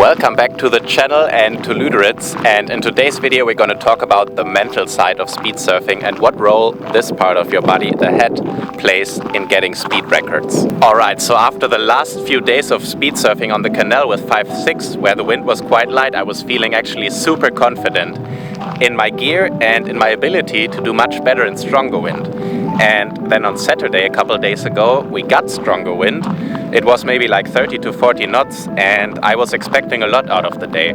Welcome back to the channel and to Lüderitz, and in today's video we're going to talk about the mental side of speed surfing and what role this part of your body, the head, plays in getting speed records. Alright, so after the last few days of speed surfing on the canal with 5.6, where the wind was quite light, I was feeling actually super confident in my gear and in my ability to do much better in stronger wind. And then on Saturday, a couple of days ago, we got stronger wind. It was maybe like 30 to 40 knots and I was expecting a lot out of the day.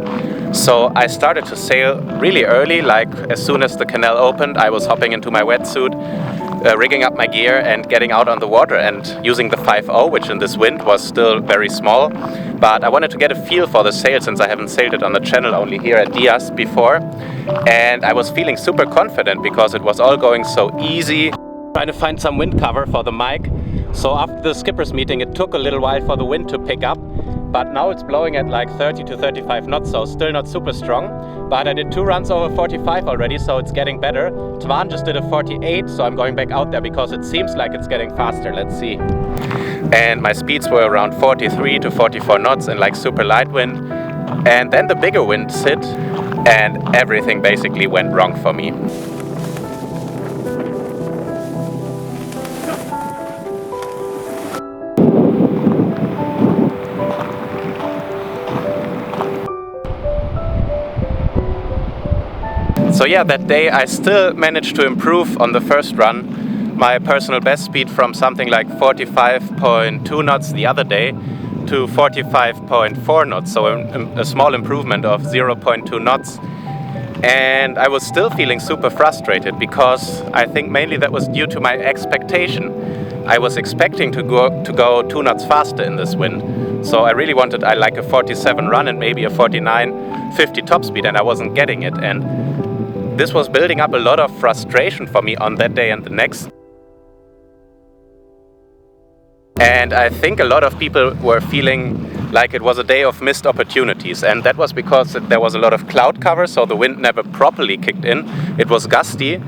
So I started to sail really early, like as soon as the canal opened, I was hopping into my wetsuit, rigging up my gear and getting out on the water and using the 5.0, which in this wind was still very small. But I wanted to get a feel for the sail since I haven't sailed it on the channel, only here at Diaz before. And I was feeling super confident because it was all going so easy. Trying to find some wind cover for the mic. So after the skipper's meeting it took a little while for the wind to pick up, but now it's blowing at like 30 to 35 knots, so still not super strong. But I did 2 runs over 45 already, so it's getting better. Twan just did a 48, so I'm going back out there because it seems like it's getting faster. Let's see. And my speeds were around 43 to 44 knots and like super light wind. And then the bigger winds hit and everything basically went wrong for me. So yeah, that day I still managed to improve on the first run my personal best speed from something like 45.2 knots the other day to 45.4 knots, so a small improvement of 0.2 knots. And I was still feeling super frustrated because I think mainly that was due to my expectation. I was expecting to go 2 knots faster in this wind. So I really wanted like a 47 run and maybe a 49.50 top speed, and I wasn't getting it. And this was building up a lot of frustration for me on that day and the next. And I think a lot of people were feeling like it was a day of missed opportunities. And that was because there was a lot of cloud cover, so the wind never properly kicked in. It was gusty.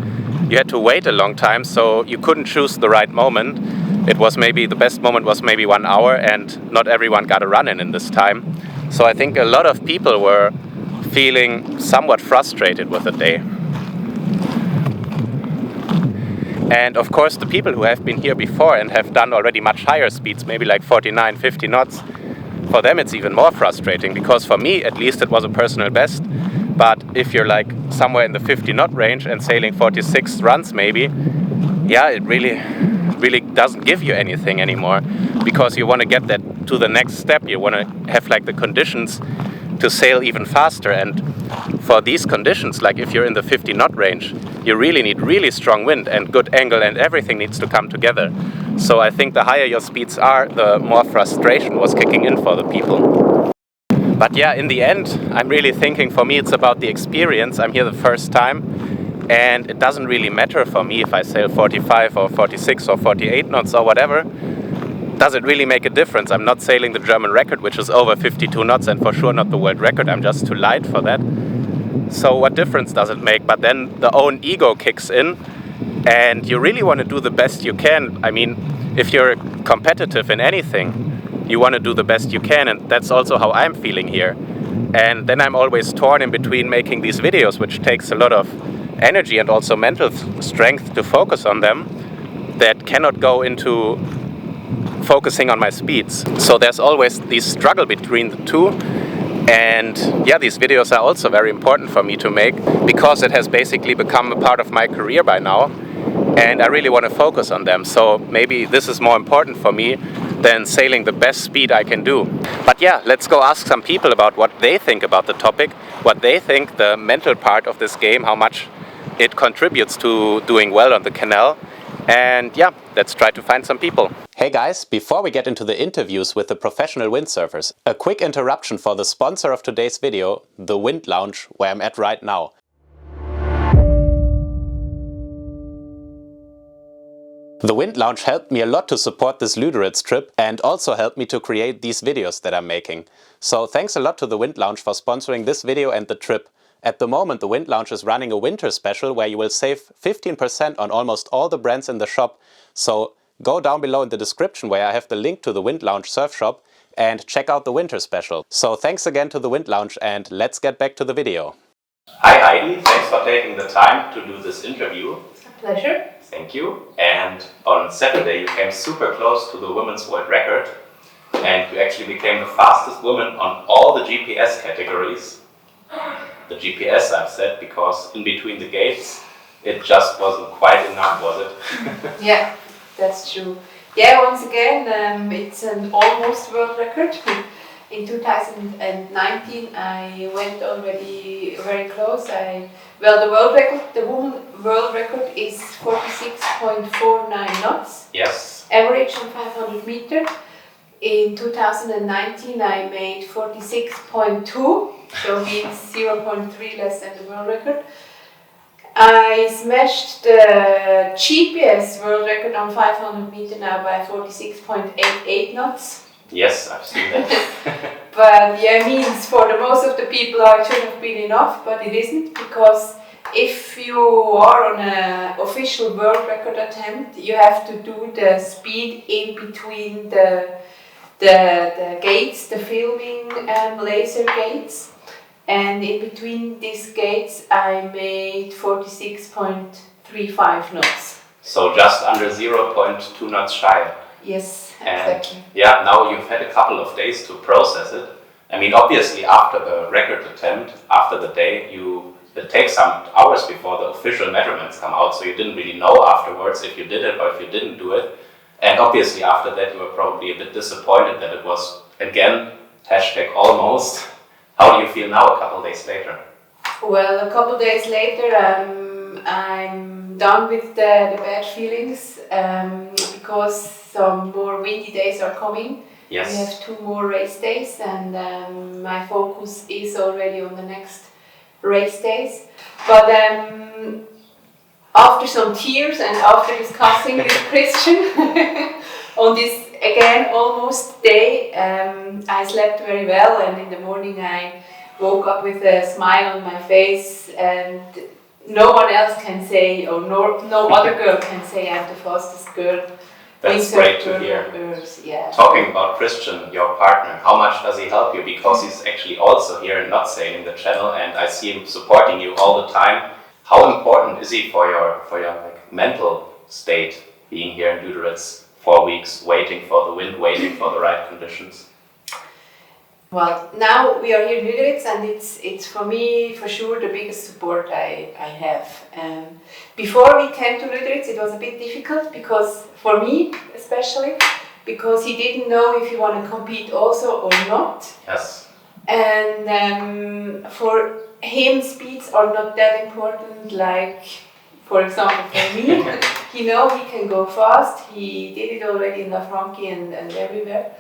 You had to wait a long time, so you couldn't choose the right moment. It was maybe, the best moment was maybe 1 hour, and not everyone got a run in this time. So I think a lot of people were feeling somewhat frustrated with the day. And of course the people who have been here before and have done already much higher speeds, maybe like 49, 50 knots, for them it's even more frustrating, because for me at least it was a personal best. But if you're like somewhere in the 50 knot range and sailing 46 runs maybe, yeah, it really doesn't give you anything anymore, because you want to get that to the next step. You want to have like the conditions to sail even faster, and for these conditions, like if you're in the 50 knot range, you really need really strong wind and good angle, and everything needs to come together. So I think the higher your speeds are, the more frustration was kicking in for the people. But yeah, in the end, I'm really thinking, for me it's about the experience. I'm here the first time, and it doesn't really matter for me if I sail 45 or 46 or 48 knots or whatever. Does it really make a difference? I'm not sailing the German record, which is over 52 knots, and for sure not the world record. I'm just too light for that. So what difference does it make? But then the own ego kicks in, and you really want to do the best you can. I mean, if you're competitive in anything, you want to do the best you can, and that's also how I'm feeling here. And then I'm always torn in between making these videos, which takes a lot of energy and also mental strength to focus on them, that cannot go into focusing on my speeds. So there's always this struggle between the two. And yeah, these videos are also very important for me to make, because it has basically become a part of my career by now, and I really want to focus on them. So maybe this is more important for me than sailing the best speed I can do. But yeah, let's go ask some people about what they think about the topic, what they think the mental part of this game, how much it contributes to doing well on the canal. And yeah, let's try to find some people. Hey guys, before we get into the interviews with the professional windsurfers, a quick interruption for the sponsor of today's video, the Wind Lounge, where I'm at right now. The Wind Lounge helped me a lot to support this Lüderitz trip, and also helped me to create these videos that I'm making. So thanks a lot to the Wind Lounge for sponsoring this video and the trip. At the moment, the Wind Lounge is running a winter special where you will save 15% on almost all the brands in the shop. So go down below in the description where I have the link to the Wind Lounge surf shop and check out the winter special. So thanks again to the Wind Lounge, and let's get back to the video. Hi Heidi, thanks for taking the time to do this interview. A pleasure. Thank you. And on Saturday you came super close to the women's world record, and you actually became the fastest woman on all the GPS categories. The GPS, I've said, because in between the gates it just wasn't quite enough, was it? Yeah, that's true. Yeah, once again, it's an almost world record. In 2019 I went already very close. The world record, the woman world record is 46.49 knots. Yes. Average on 500 meter. In 2019 I made 46.2, so means 0.3 less than the world record. I smashed the GPS world record on 500 meter now by 46.88 knots. Yes, I've seen that. But yeah, means for the most of the people it should have been enough, but it isn't, because if you are on an official world record attempt, you have to do the speed in between the gates, the filming laser gates, and in between these gates I made 46.35 knots. So just under 0.2 knots shy. Yes, and exactly. Yeah, now you've had a couple of days to process it. I mean, obviously after the record attempt, after the day, it takes some hours before the official measurements come out, so you didn't really know afterwards if you did it or if you didn't do it. And obviously after that you were probably a bit disappointed that it was, again, #almost. How do you feel now a couple days later? Well, a couple days later I'm done with the bad feelings, because some more windy days are coming. Yes. We have 2 more race days, and my focus is already on the next race days. But after some tears and after discussing with Christian on this again almost day, I slept very well, and in the morning I woke up with a smile on my face, and no one else can say, or no other girl can say I'm the fastest girl. That's great to hear. Yeah. Talking about Christian, your partner, how much does he help you? Because he's actually also here and not sailing the channel, and I see him supporting you all the time. How important is he for your like, mental state, being here in Duderitz 4 weeks, waiting for the wind, waiting for the right conditions? Well, now we are here in Duderitz, and it's for me, for sure, the biggest support I have. Before we came to Duderitz, it was a bit difficult, because for me especially, because he didn't know if he want to compete also or not. Yes. And for him, speeds are not that important, like, for example, for me. He knows he can go fast. He did it already in La Franchi and everywhere.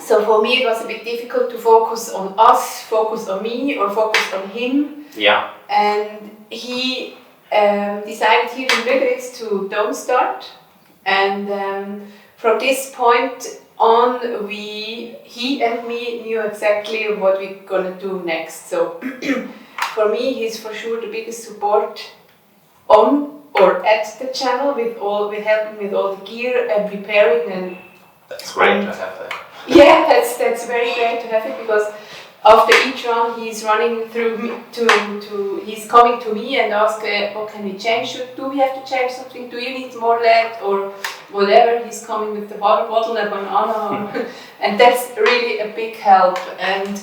So for me it was a bit difficult to focus on us, focus on me, or focus on him. Yeah. And he decided here in Duderitz to don't start. And from this point on, he and me knew exactly what we're gonna do next. So for me, he's for sure the biggest support on or at the channel, with helping with all the gear and preparing. And that's great to have that. Yeah, that's very great to have it, because after each run he's running through me he's coming to me and ask, what can we change? Do we have to change something? Do you need more lead or whatever? He's coming with the water bottle, a banana, and that's really a big help. And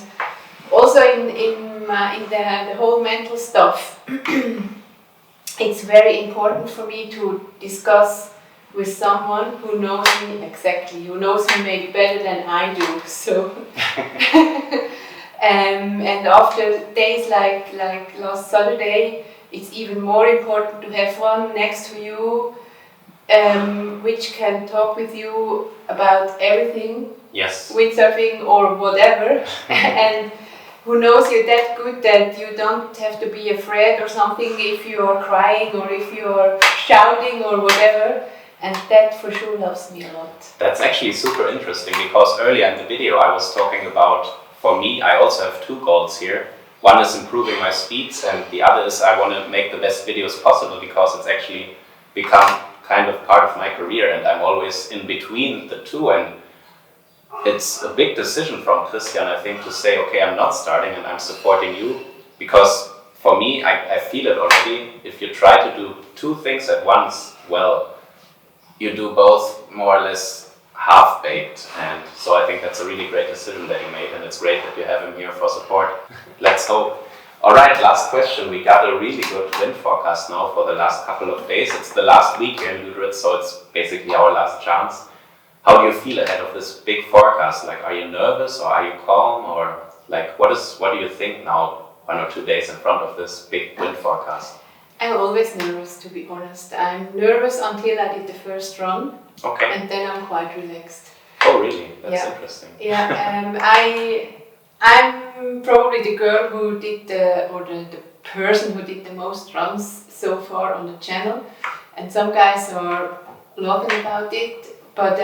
also in the whole mental stuff, it's very important for me to discuss with someone who knows me exactly, who knows me maybe better than I do. So, and after days like last Saturday, it's even more important to have one next to you, which can talk with you about everything. Yes. Windsurfing or whatever, and who knows you that good that you don't have to be afraid or something if you are crying or if you are shouting or whatever. And that for sure helps me a lot. That's actually super interesting, because earlier in the video I was talking about, for me, I also have 2 goals here. One is improving my speeds, and the other is I want to make the best videos possible, because it's actually become kind of part of my career, and I'm always in between the 2. And it's a big decision from Christian, I think, to say, okay, I'm not starting and I'm supporting you, because for me, I feel it already. If you try to do two things at once, well, you do both more or less half-baked, and so I think that's a really great decision that you made, and it's great that you have him here for support. Let's hope. All right, last question. We got a really good wind forecast now for the last couple of days. It's the last week here in Ulrich, so it's basically our last chance. How do you feel ahead of this big forecast? Like, are you nervous or are you calm, or like what do you think now, 1 or 2 days in front of this big wind forecast? I'm always nervous, to be honest. I'm nervous until I did the first run. Okay. And then I'm quite relaxed. Oh, really? That's interesting. Yeah, I'm probably the girl who did the person who did the most runs so far on the channel. And some guys are laughing about it, but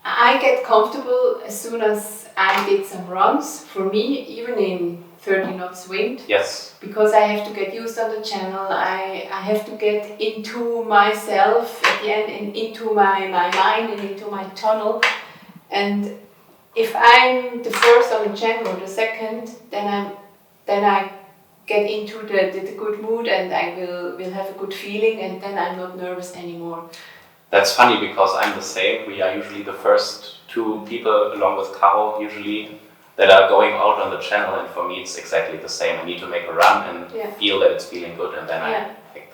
I get comfortable as soon as I did some runs. For me, even in 30 knots wind. Yes. Because I have to get used on the channel, I have to get into myself at the end, and into my mind and into my tunnel. And if I'm the first on the channel or the second, then I get into the good mood, and I will have a good feeling, and then I'm not nervous anymore. That's funny, because I'm the same. We are usually the first 2 people, along with Caro, usually, that are going out on the channel, and for me it's exactly the same. I need to make a run and feel that it's feeling good, and then I think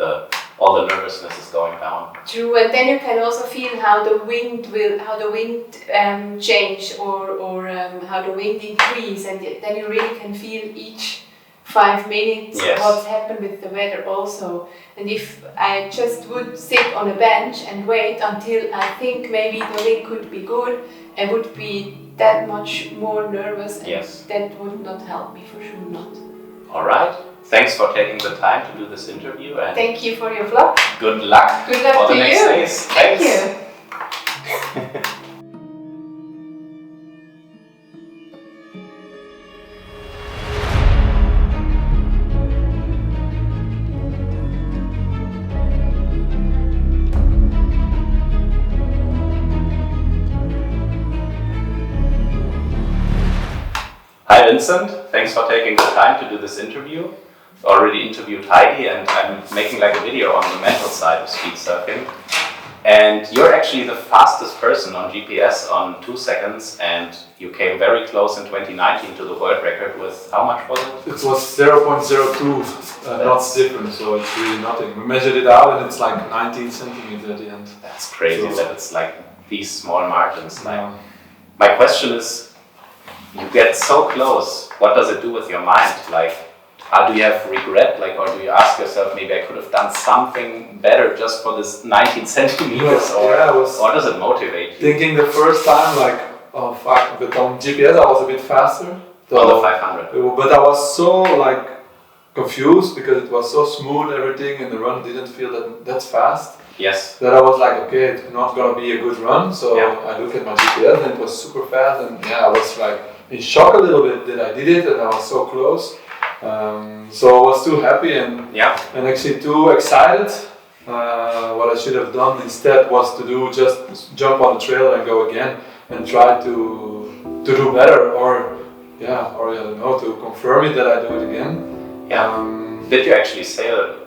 all the nervousness is going down. True, and then you can also feel how the wind change, or how the wind increase, and then you really can feel each 5 minutes what's happened with the weather also. And if I just would sit on a bench and wait until I think maybe the wind could be good, I would be that much more nervous, and that would not help me, for sure not. All right. Thanks for taking the time to do this interview. And thank you for your vlog. Good luck. Good luck for the to next you. days. Thank Thanks. you. Hi Vincent, thanks for taking the time to do this interview. I already interviewed Heidi, and I'm making like a video on the mental side of Speedsurfing. And you're actually the fastest person on GPS on 2 seconds, and you came very close in 2019 to the world record with, how much was it? It was 0.02 knots different, so it's really nothing. We measured it out, and it's like 19 centimeters at the end. That's crazy that it's like these small margins. Like, my question is, you get so close, what does it do with your mind? Like, do you have regret? Like, or do you ask yourself, maybe I could have done something better just for this 19 centimeters? Or does it motivate you? Thinking the first time, like, oh fuck, but on GPS I was a bit faster. On the 500. But I was so like confused, because it was so smooth, everything, and the run didn't feel that fast. Yes. That I was like, okay, it's not gonna be a good run. So I look at my GPS, and it was super fast, and I was like in shock a little bit that I did it, and I was so close. So I was too happy and actually too excited. What I should have done instead was to just jump on the trailer and go again and try to do better, or I don't know, to confirm it that I do it again. Did you actually sail?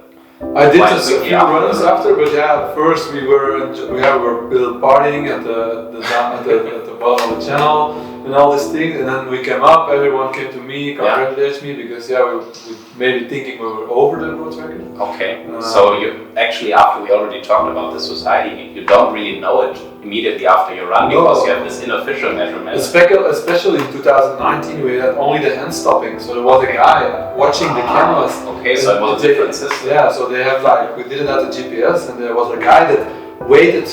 I did just a few runs after, but first we were partying at the bottom of the channel and all these things, and then we came up, everyone came to me, congratulated me, because we maybe thinking we were over the world record. Okay, so you actually, after we already talked about this with Heidi, you don't really know it immediately after you run, because you have this unofficial measurement. Especially in 2019, we had only the hand stopping, so there was a guy watching the cameras. Okay, so it was a different system. Yeah, so they have we didn't have the GPS, and there was a guy that waited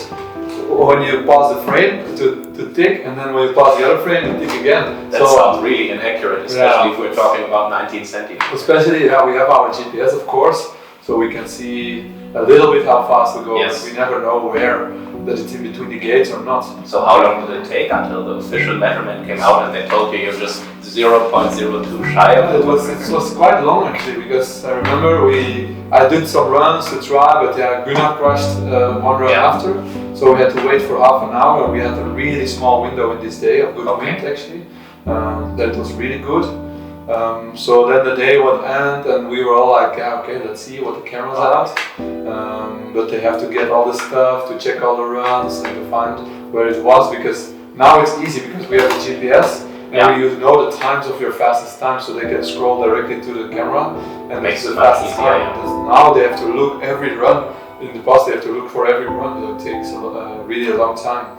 when you pause the frame to tick, and then when you pause the other frame to tick again. That sounds really inaccurate, especially if we're talking about 19 centimeters. Especially, we have our GPS, of course, so we can see a little bit how fast we go, but we never know where. that it's in between the gates or not. So how long did it take until the official measurement came out and they told you you're just 0.02 shy of it was quite long actually, because I remember I did some runs to try, but Gunnar crashed one run after, so we had to wait for half an hour. We had a really small window in this day of good wind actually. That was really good. So then the day would end and we were all like, okay, let's see what the camera's out. But they have to get all the stuff, to check all the runs and to find where it was, because now it's easy because we have the GPS and you know the times of your fastest time, so they can scroll directly to the camera and makes the fastest time. Now they have to look every run. In the past they have to look for every run, so it takes really a long time.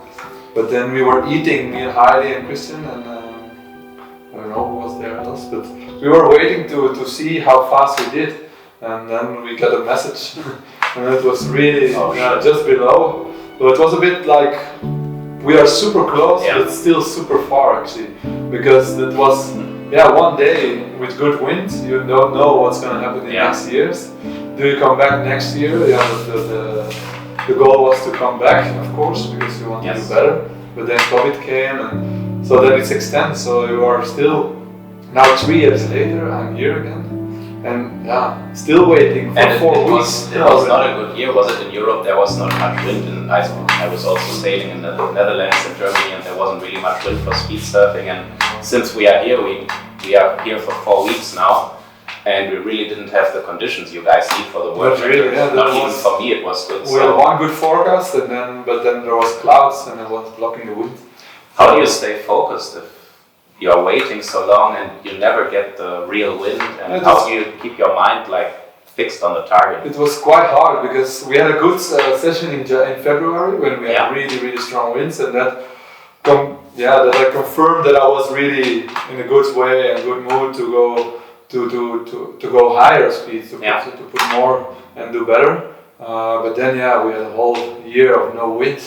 But then we were eating, me and Heidi and Christian, and I don't know who was there else, but we were waiting to see how fast we did, and then we got a message and it was really just below. So it was a bit like we are super close, but still super far actually, because it was one day with good wind. You don't know what's going to happen in next years. Do you come back next year? The goal was to come back, of course, because you want to do better. But then COVID came, and so then it's extended. So you are still now 3 years later. I'm here again, and still waiting for 4 weeks. It was not a good year, was it? In Europe, there was not much wind, and I was also sailing in the Netherlands and Germany, and there wasn't really much wind for speed surfing. And since we are here, we are here for 4 weeks now. And we really didn't have the conditions you guys need for the world. Really, not even for me, it was good. We had one good forecast, but then there was clouds and it was blocking the wind. How do you stay focused if you're waiting so long and you never get the real wind? And how do you keep your mind fixed on the target? It was quite hard because we had a good session in February when we had really, really strong winds, and that I confirmed that I was really in a good way and good mood to go. To go higher speeds, to put more and do better. But then we had a whole year of no wind.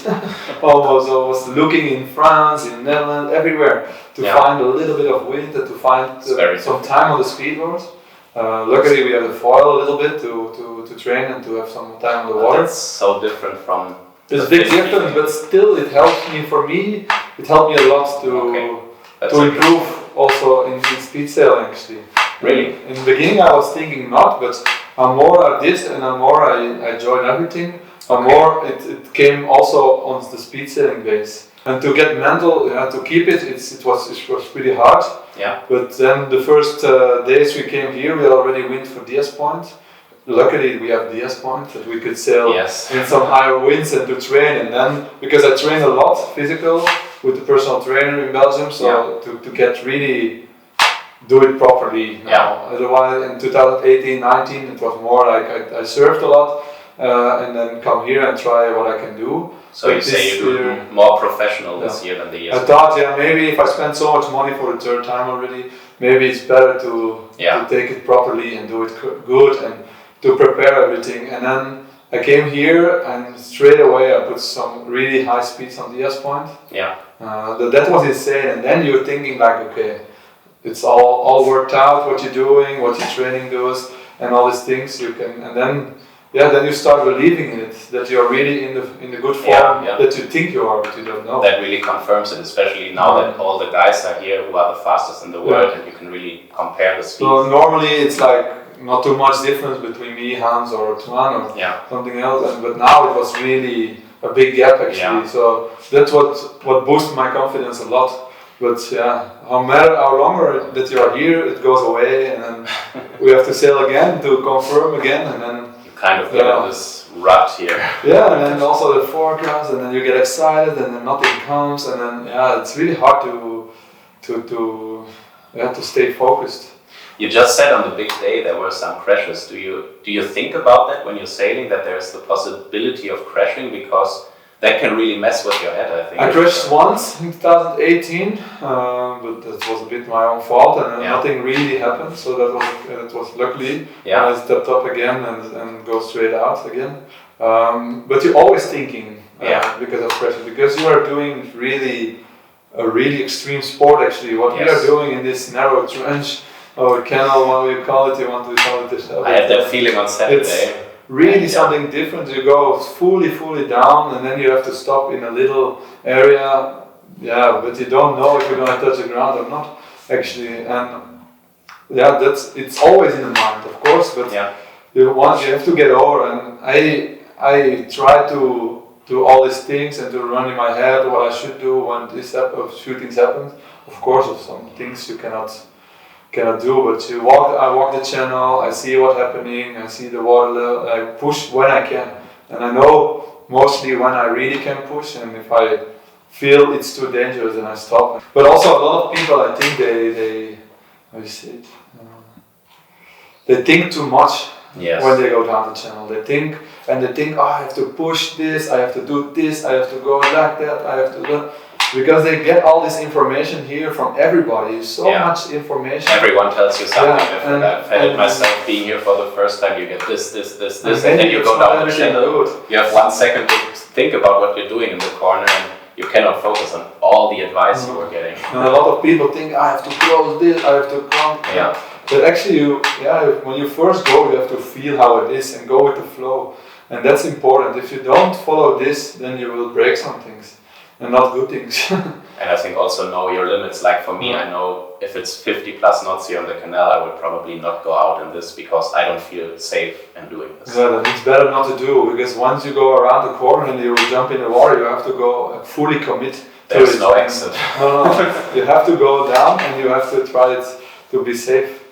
Almost I was looking in France, in Netherlands, everywhere to find a little bit of wind and to find some time on the speedboard. Luckily we had a foil a little bit to train and to have some time on the water. It's so different from... It's a big difference, but still it helped me. For me, it helped me a lot to improve also in speed sailing actually. Really? In the beginning I was thinking not, but the more I did and the more I joined everything, the more it came also on the speed sailing base. And to get mental, to keep it, it was pretty hard. Yeah. But then the first days we came here, we already went for DS Point. Luckily we have DS Point that we could sail in some higher winds and to train. And then, because I train a lot physical with the personal trainer in Belgium, so to get really do it properly now. Otherwise in 2018-19 it was more like I surfed a lot and then come here and try what I can do. So you say you're more professional this year than the year. I thought maybe if I spend so much money for the third time already, maybe it's better to take it properly and do it good and to prepare everything. And then I came here and straight away I put some really high speeds on DS Point. That was insane. And then you're thinking okay, it's all worked out, what you're doing, what your training does, and all these things you can, and then you start believing in it, that you're really in the good form that you think you are, but you don't know. That really confirms it, especially now that all the guys are here who are the fastest in the world, and you can really compare the speeds. So normally it's not too much difference between me, Hans, or Tuan or something else, but now it was really a big gap actually. So that's what boosted my confidence a lot. But how longer that you are here, it goes away, and then we have to sail again to confirm again, and then you kind of get in this rut here. And then also the forecast, and then you get excited, and then nothing comes, and then it's really hard to stay focused. You just said on the big day there were some crashes. Do you think about that when you're sailing, that there's the possibility of crashing, because that can really mess with your head, I think. I crashed once in 2018, but that was a bit my own fault, and nothing really happened. So that was luckily. I stepped up again and go straight out again. But you're always thinking because of pressure, because you are doing a really extreme sport actually. What we are doing in this narrow trench or canal, what you call it, you want to call it yourself. I had that feeling on Saturday. really something different. You go fully down, and then you have to stop in a little area. Yeah, but you don't know if you're gonna touch the ground or not, actually. And yeah, it's always in the mind, of course. But you have to get over. And I try to do all these things and to run in my head what I should do when this type of shootings happen. Of course, there's some things you cannot do, but I walk the channel, I see what's happening, I see the water level, I push when I can. And I know mostly when I really can push, and if I feel it's too dangerous, then I stop. But also a lot of people, I think they how you say it? They think too much when they go down the channel. They think, oh, I have to push this, I have to do this, I have to go like that, I have to do. Because they get all this information here from everybody, so much information. Everyone tells you something different. I've had it myself being here for the first time. You get this, and then you go down the channel. You have 1 second to think about what you're doing in the corner, and you cannot focus on all the advice you are getting. And a lot of people think, I have to close this, I have to come. But actually, when you first go, you have to feel how it is and go with the flow. And that's important. If you don't follow this, then you will break some things. And not good things. And I think also know your limits. Like for me, I know if it's 50 plus knots here on the canal, I would probably not go out in this because I don't feel safe in doing this. Yeah, then it's better not to do, because once you go around the corner and you jump in the water, you have to go fully commit. There's no exit. No. You have to go down and you have to try it to be safe.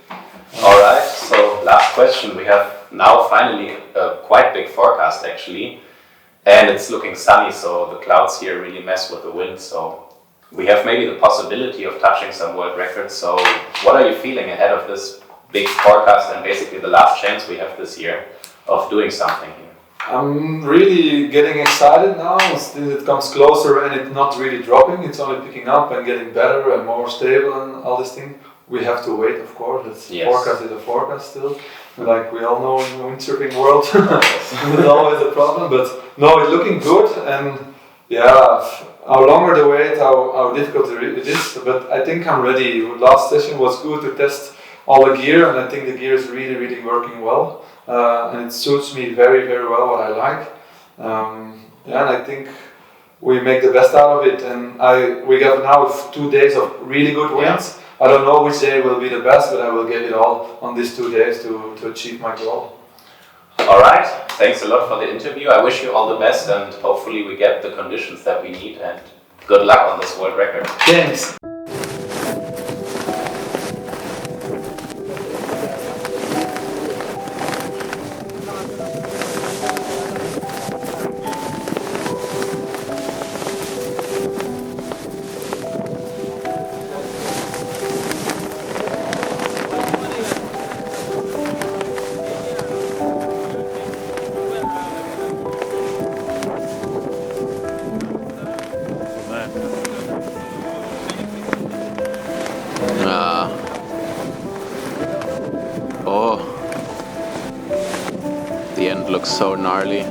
Alright, so last question. We have now finally a quite big forecast actually. And it's looking sunny, so the clouds here really mess with the wind. So we have maybe the possibility of touching some world records. So what are you feeling ahead of this big forecast and basically the last chance we have this year of doing something here? I'm really getting excited now. It comes closer and it's not really dropping. It's only picking up and getting better and more stable and all this thing. We have to wait, of course. Forecast is a forecast still. Like we all know in the windsurfing world, it's always a problem. But no, it's looking good, and how longer the wait, how difficult it is. But I think I'm ready. Last session was good to test all the gear, and I think the gear is really working well, and it suits me very well what I like. And I think we make the best out of it. And we got now 2 days of really good winds. I don't know which day will be the best, but I will give it all on these 2 days to achieve my goal. Alright, thanks a lot for the interview. I wish you all the best and hopefully we get the conditions that we need, and good luck on this world record. Thanks. Oh, the end looks so gnarly.